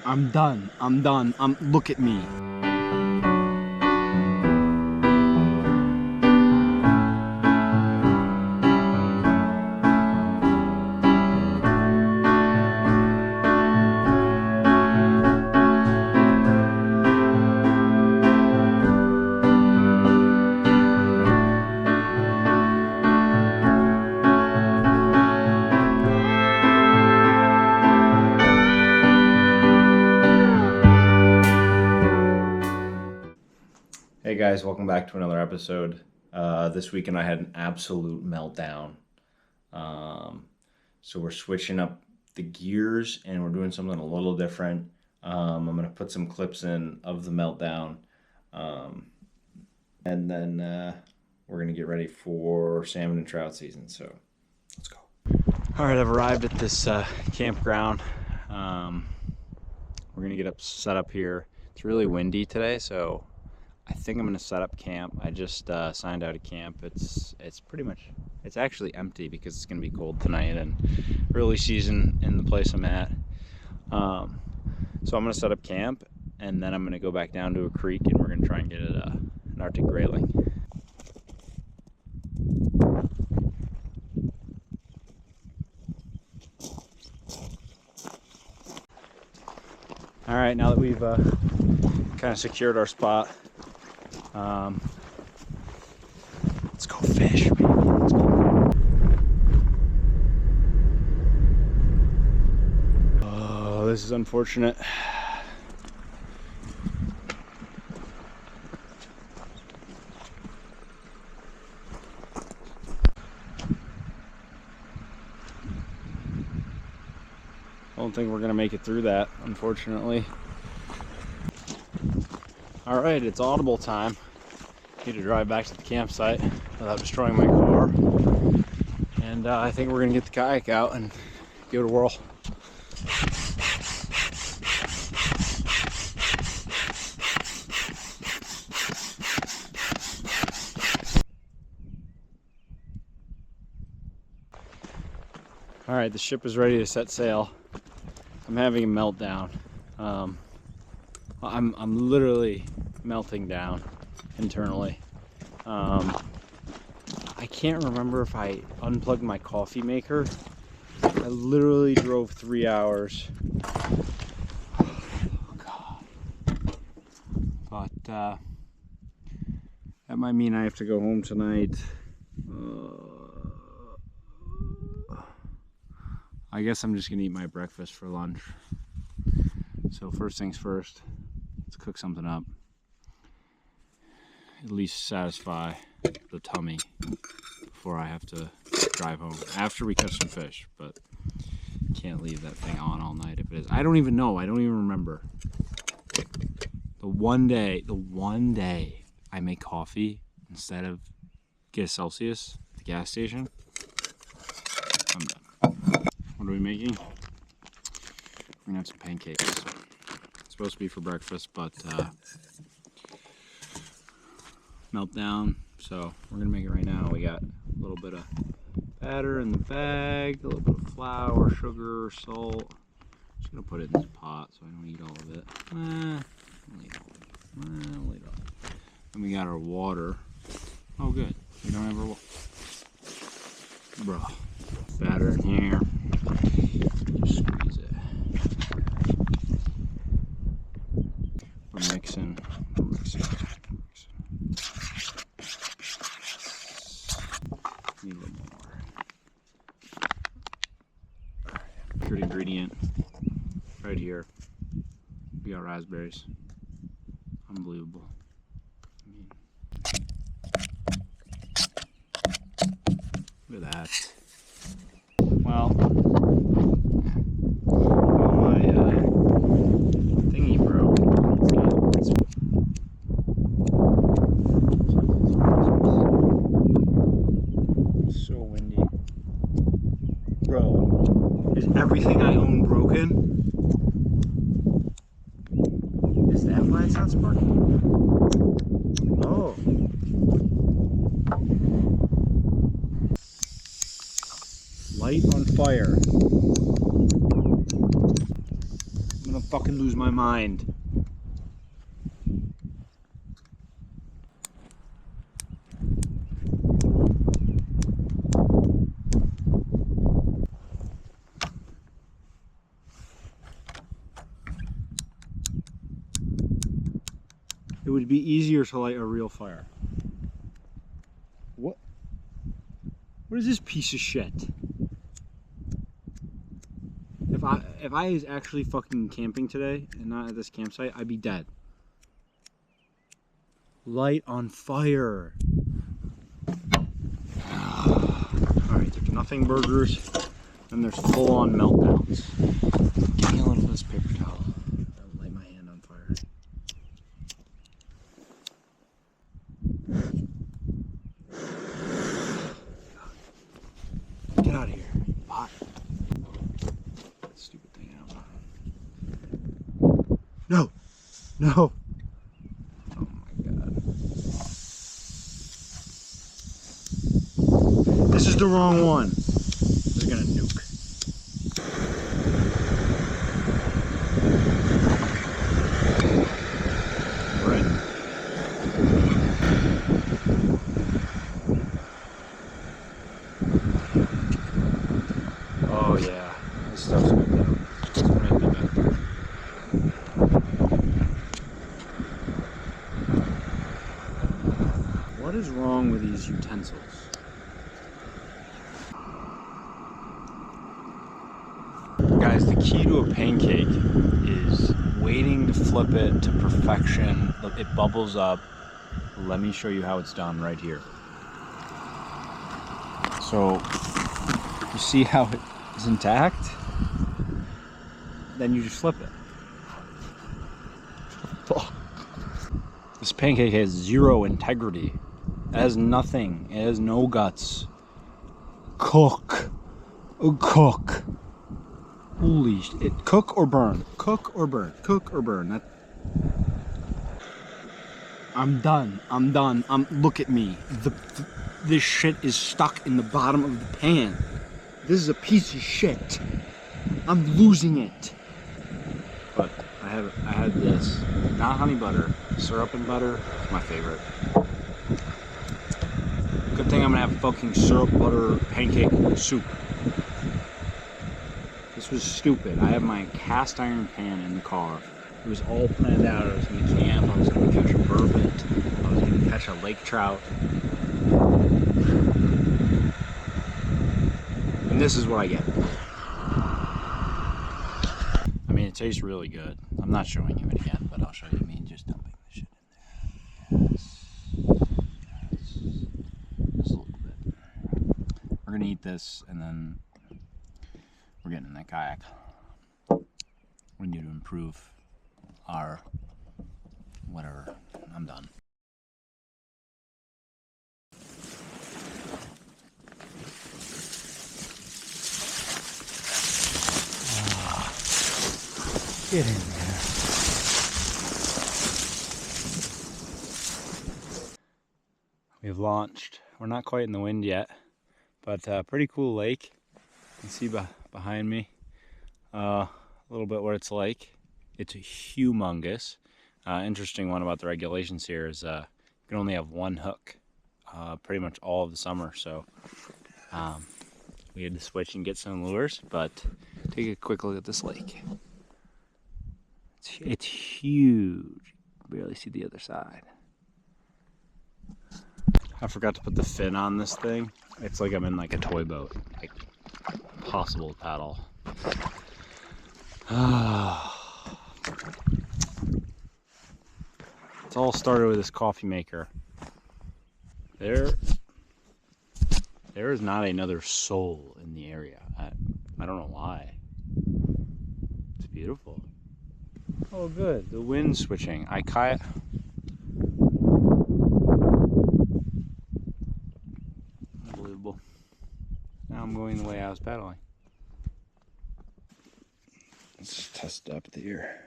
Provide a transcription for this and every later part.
I'm done. Look at me. Hey guys, welcome back to another episode. This weekend I had an absolute meltdown. So we're switching up the gears and we're doing something a little different. I'm going to put some clips in of the meltdown. And then we're going to get ready for salmon and trout season. So let's go. All right, I've arrived at this campground. We're going to get set up here. It's really windy today, so I think I'm gonna set up camp. I just signed out of camp. It's actually empty because it's gonna be cold tonight and early season in the place I'm at. So I'm gonna set up camp and then I'm gonna go back down to a creek and we're gonna try and get an Arctic grayling. All right, now that we've kind of secured our spot, let's go fish, baby. Let's go. Oh, this is unfortunate. I don't think we're gonna make it through that, unfortunately. All right, it's audible time. Need to drive back to the campsite without destroying my car. And I think we're gonna get the kayak out and give it a whirl. All right, the ship is ready to set sail. I'm having a meltdown. I'm literally melting down internally. I can't remember if I unplugged my coffee maker. I literally drove 3 hours. Oh, God. But that might mean I have to go home tonight. I guess I'm just gonna eat my breakfast for lunch. So first things first, let's cook something up. At least satisfy the tummy before I have to drive home. After we catch some fish, but can't leave that thing on all night if it is. I don't even know. I don't even remember. The one day I make coffee instead of get a Celsius at the gas station, I'm done. What are we making? We're gonna have some pancakes. It's supposed to be for breakfast, but meltdown. So we're gonna make it right now. We got a little bit of batter in the bag, a little bit of flour, sugar, salt. Just gonna put it in this pot so I don't eat all of it. I'll eat all of it. I'll eat all of it. And we got our water. Oh, good. We don't have our water. Bro, batter in here. Just squeeze it. We're mixing. Need a little more. Alright, third ingredient right here. We got raspberries. Unbelievable. Look at that. Well, my thingy broke. It's so windy. Bro, is everything I own broken? Is that why it's not sparking? Oh. Light on fire. I'm gonna fucking lose my mind. It would be easier to light a real fire. What? What is this piece of shit? If I was actually fucking camping today and not at this campsite, I'd be dead. Light on fire. Alright, there's nothing burgers, and there's full-on meltdowns. Give me a little bit of this paper towel. I'll light my hand on fire. Get out of here. Hot. Stupid thing out. No! No! Oh my god. This is the wrong one. This is gonna nuke. Right. Oh yeah, this stuff's good though. It's gonna make me better. What is wrong with these utensils? Guys, the key to a pancake is waiting to flip it to perfection. Look, it bubbles up. Let me show you how it's done right here. So, you see how it is intact? Then you just flip it. This pancake has zero integrity. It has nothing. It has no guts. Cook. Cook. Holy shit. Cook or burn. Cook or burn. Cook or burn. I'm done. I'm done. Look at me. This shit is stuck in the bottom of the pan. This is a piece of shit. I'm losing it. But I had this. Not honey butter. Syrup and butter. It's my favorite. Good thing I'm gonna have fucking syrup butter pancake soup. This was stupid. I have my cast iron pan in the car. It was all planned out. I was going to camp. I was going to catch a burbot. I was going to catch a lake trout. And this is what I get. I mean, it tastes really good. I'm not showing you it again, but I'll show you me just dumping the shit in there. Yes. Yes. Just a little bit. We're going to eat this and then we're getting in that kayak. We need to improve our whatever. I'm done. Get in there. We've launched. We're not quite in the wind yet, but pretty cool lake. You can see behind me a little bit what it's like. It's humongous. Interesting one about the regulations here is you can only have one hook pretty much all of the summer. So we had to switch and get some lures, but take a quick look at this lake. It's huge. You can barely see the other side. I forgot to put the fin on this thing. It's like I'm in like a toy boat. Like impossible to paddle. It's all started with this coffee maker. There is not another soul in the area. I don't know why. It's beautiful. Oh good, the wind's switching. I kayak. Unbelievable. Now I'm going the way I was paddling. Let's test up here.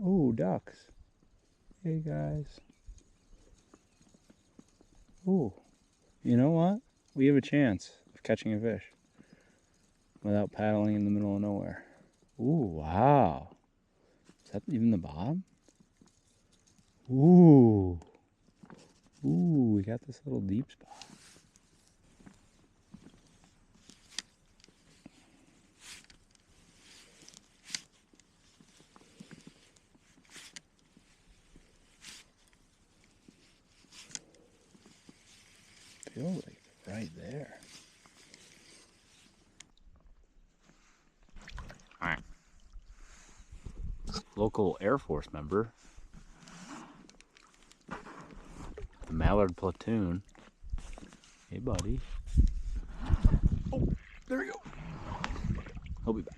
Oh, ducks. Hey guys. Oh, you know what? We have a chance of catching a fish without paddling in the middle of nowhere. Ooh, wow. Is that even the bottom? Ooh. Ooh, we got this little deep spot. Feels like it's right there. All right. Local Air Force member, the Mallard platoon. Hey, buddy. Oh, there we go. He'll be back.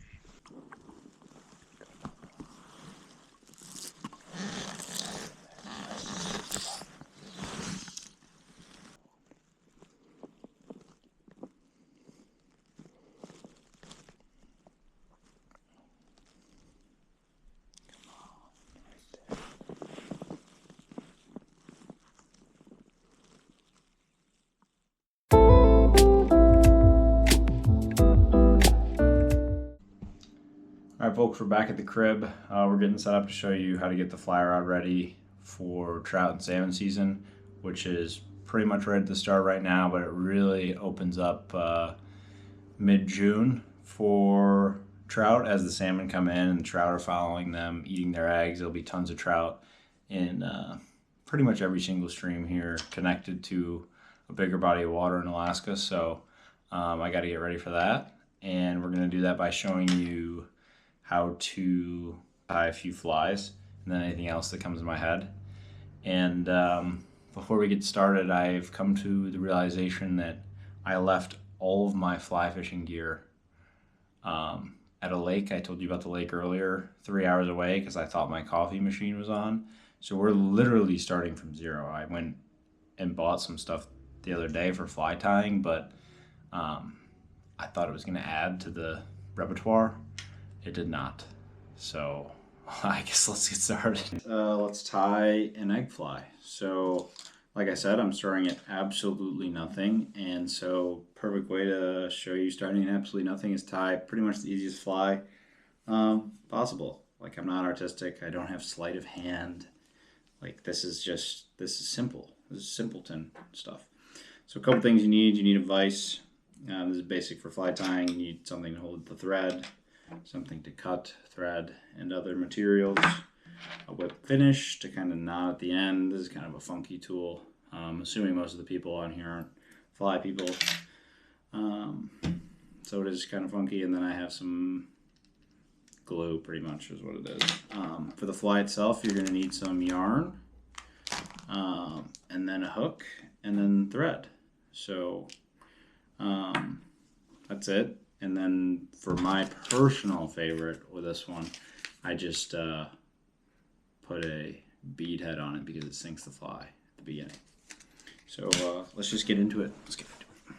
All right, folks, we're back at the crib. We're getting set up to show you how to get the fly rod ready for trout and salmon season, which is pretty much ready to start right now, but it really opens up mid-June for trout as the salmon come in and the trout are following them, eating their eggs. There'll be tons of trout in pretty much every single stream here connected to a bigger body of water in Alaska, so I got to get ready for that, and we're going to do that by showing you how to tie a few flies and then anything else that comes in my head. And before we get started, I've come to the realization that I left all of my fly fishing gear at a lake. I told you about the lake earlier, 3 hours away, because I thought my coffee machine was on. So we're literally starting from zero. I went and bought some stuff the other day for fly tying, but I thought it was going to add to the repertoire. It did not. So I guess let's get started. Let's tie an egg fly. So like I said, I'm starting at absolutely nothing. And so perfect way to show you starting at absolutely nothing is tie pretty much the easiest fly possible. Like, I'm not artistic. I don't have sleight of hand. Like, this is simple. This is simpleton stuff. So a couple things you need a vise. This is basic for fly tying. You need something to hold the thread, something to cut thread and other materials, a whip finish to kind of knot at the end. This is kind of a funky tool. Assuming most of the people on here aren't fly people. So it is kind of funky, and then I have some glue, pretty much is what it is. For the fly itself, you're going to need some yarn, and then a hook, and then thread. So that's it. And then for my personal favorite with this one, I just put a bead head on it because it sinks the fly at the beginning. So let's just get into it.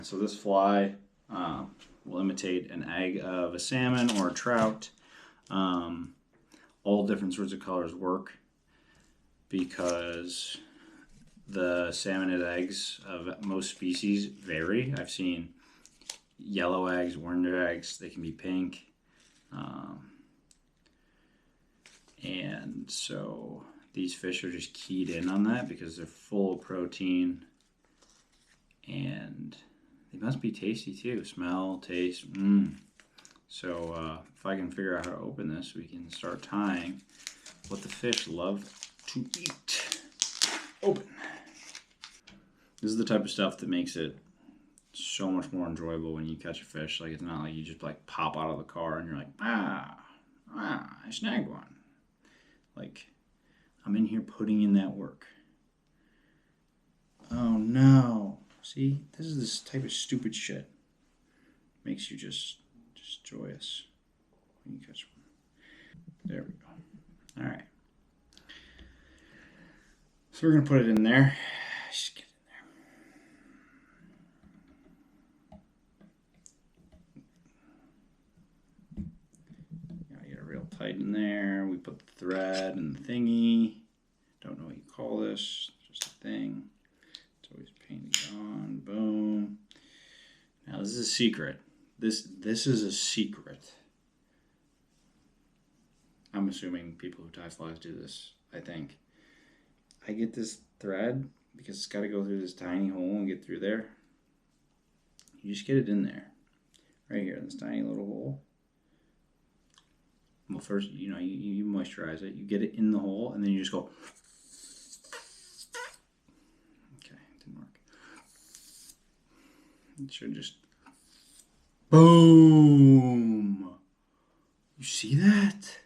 So this fly will imitate an egg of a salmon or a trout. All different sorts of colors work because the salmonid eggs of most species vary. I've seen yellow eggs, orange eggs, they can be pink. And so these fish are just keyed in on that because they're full of protein and they must be tasty too. Smell, taste, So if I can figure out how to open this, we can start tying what the fish love to eat. Open. This is the type of stuff that makes it so much more enjoyable when you catch a fish. Like, it's not like you just like pop out of the car and you're like, I snagged one. Like, I'm in here putting in that work. Oh no. See, this is this type of stupid shit. Makes you just joyous when you catch one. There we go. Alright. So we're gonna put it in there. Just get tight in there. We put the thread and the thingy. Don't know what you call this. Just a thing. It's always painted on. Boom. Now this is a secret. This is a secret. I'm assuming people who tie flies do this, I think. I get this thread because it's got to go through this tiny hole and get through there. You just get it in there, right here in this tiny little hole. Well, first, you know, you moisturize it. You get it in the hole, and then you just go. Okay, it didn't work. It should just. Boom! You see that?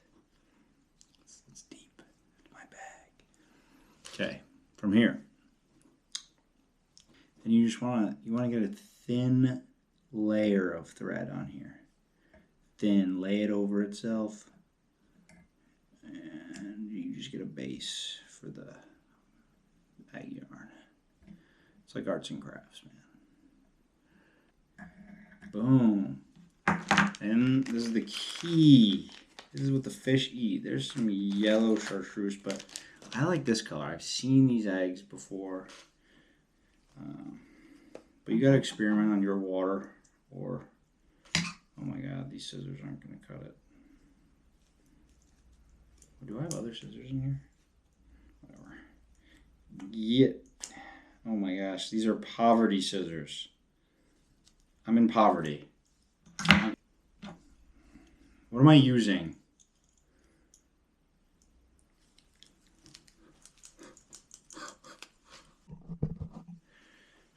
It's deep in my bag. Okay, from here. And you just want to get a thin layer of thread on here. Thin, lay it over itself. And you just get a base for the bag yarn. It's like arts and crafts, man. Boom. And this is the key. This is what the fish eat. There's some yellow chartreuse, but I like this color. I've seen these eggs before. But you gotta experiment on your water, or oh my god, these scissors aren't gonna cut it. Do I have other scissors in here? Whatever. Yeah. Oh my gosh, these are poverty scissors. I'm in poverty. What am I using?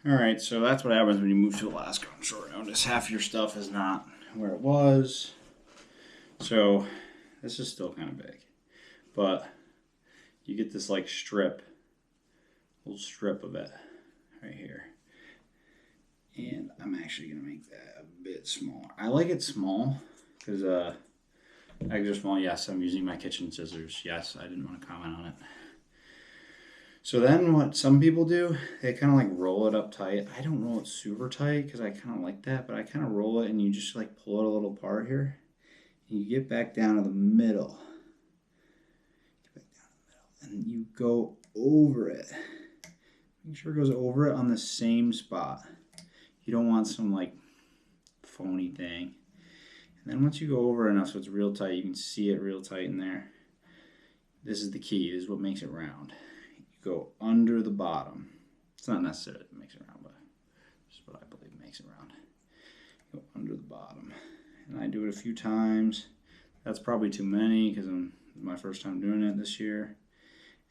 Alright, so that's what happens when you move to Alaska on short notice. Half your stuff is not where it was. So this is still kind of big. But you get this like strip, little strip of it right here. And I'm actually going to make that a bit smaller. I like it small because eggs are small. Yes, I'm using my kitchen scissors. Yes, I didn't want to comment on it. So then what some people do, they kind of like roll it up tight. I don't roll it super tight because I kind of like that, but I kind of roll it and you just like pull it a little apart here. And you get back down to the middle. And you go over it. Make sure it goes over it on the same spot. You don't want some like phony thing. And then once you go over enough so it's real tight, you can see it real tight in there. This is the key. This is what makes it round. You go under the bottom. It's not necessarily that makes it round, but this is what I believe makes it round. Go under the bottom. And I do it a few times. That's probably too many because it's my first time doing it this year.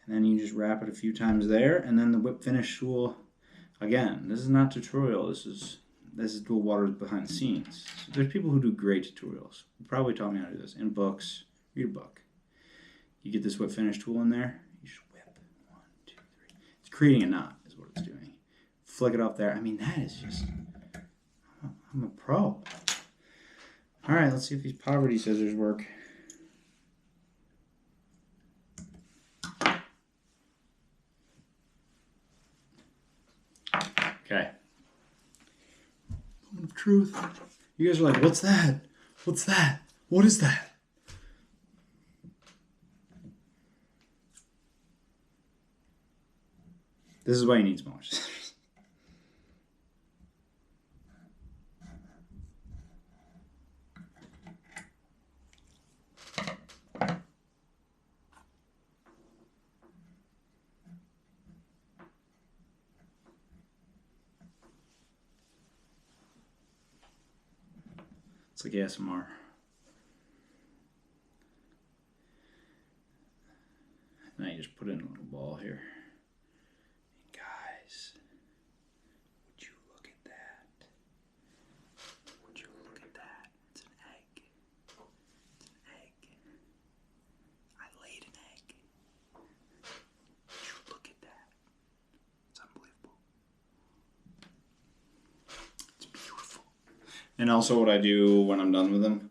And then you just wrap it a few times there, and then the whip finish tool. Again, this is not tutorial. This is dual waters behind the scenes. So there's people who do great tutorials. Who probably taught me how to do this in books. Read a book. You get this whip finish tool in there. You just whip 1, 2, 3. It's creating a knot, is what it's doing. Flick it off there. I mean, that is just. I'm a pro. All right, let's see if these poverty scissors work. Okay. Moment of truth. You guys are like, what's that? What's that? What is that? This is why you need smaller scissors. It's like ASMR. Now you just put in a little ball here. Guys, would you look at that? Would you look at that? It's an egg. It's an egg. I laid an egg. Would you look at that? It's unbelievable. It's beautiful. And also what I do when I'm done with them,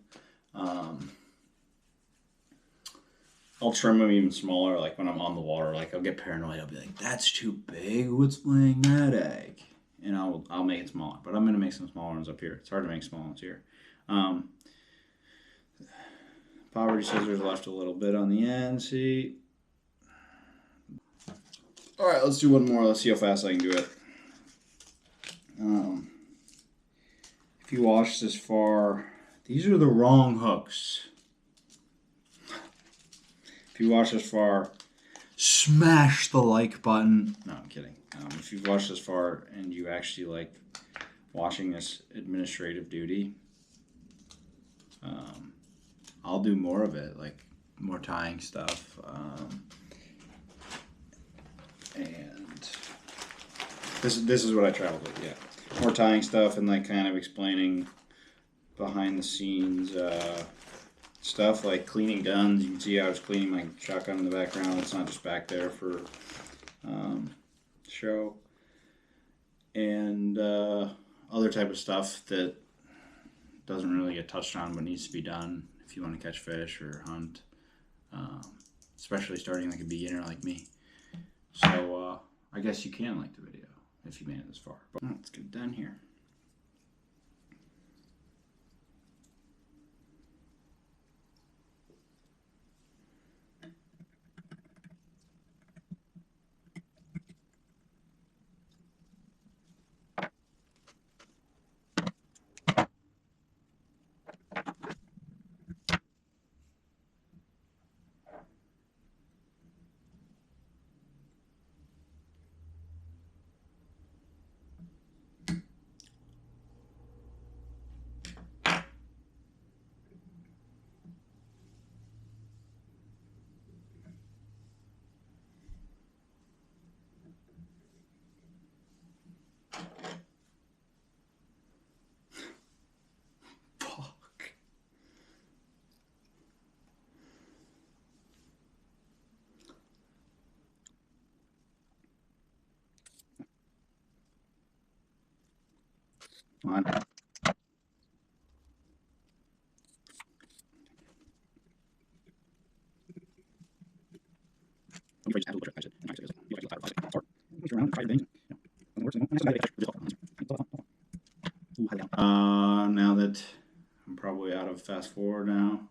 I'll trim them even smaller, like when I'm on the water. Like I'll get paranoid. I'll be like, that's too big. What's laying that egg? And I'll make it smaller. But I'm going to make some smaller ones up here. It's hard to make small ones here. Poverty scissors left a little bit on the end, see? All right, let's do one more. Let's see how fast I can do it. If you watch this far, these are the wrong hooks. If you watched this far, smash the like button. No, I'm kidding. If you've watched this far and you actually like watching this administrative duty, I'll do more of it, like more tying stuff. And this is what I traveled with, yeah. More tying stuff and like kind of explaining behind the scenes stuff like cleaning guns. You can see I was cleaning my shotgun in the background. It's not just back there for show. And other type of stuff that doesn't really get touched on but needs to be done if you want to catch fish or hunt, especially starting like a beginner like me. So I guess you can like the video if you made it this far. But let's get it done here. Come on. Now that I'm probably out of fast forward now,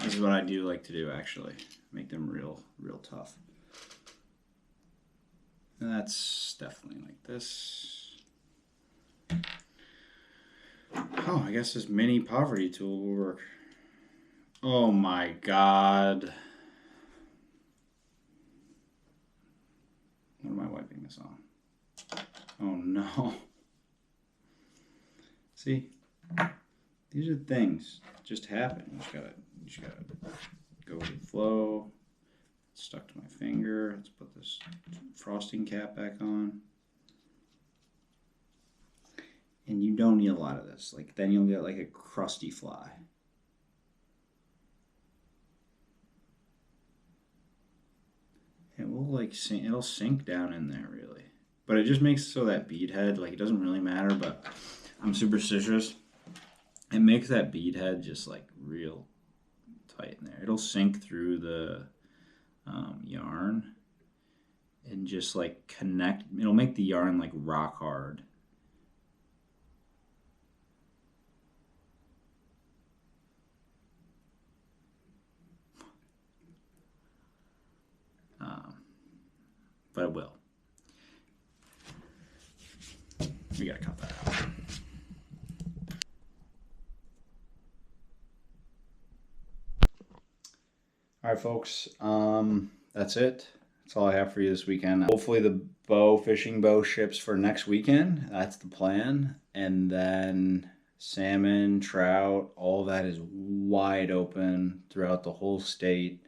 this is what I do like to do actually, make them real tough. And that's definitely like this. Oh, I guess this mini poverty tool will work. Oh my God. What am I wiping this on? Oh no. See? These are things that just happen. You just gotta go with the flow. It's stuck to my finger. Let's put this frosting cap back on. And you don't need a lot of this. Like then you'll get like a crusty fly. It will like sink, it'll sink down in there really. But it just makes so that bead head, like it doesn't really matter, but I'm superstitious. It makes that bead head just like real tight in there. It'll sink through the yarn and just like connect. It'll make the yarn like rock hard. But it will. We gotta cut that out. All right, folks. That's it. That's all I have for you this weekend. Hopefully the fishing bow ships for next weekend. That's the plan. And then salmon, trout, all that is wide open throughout the whole state.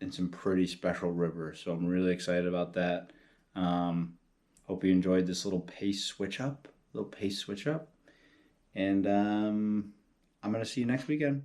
In some pretty special rivers. So I'm really excited about that. Hope you enjoyed this little pace switch up. And I'm going to see you next weekend.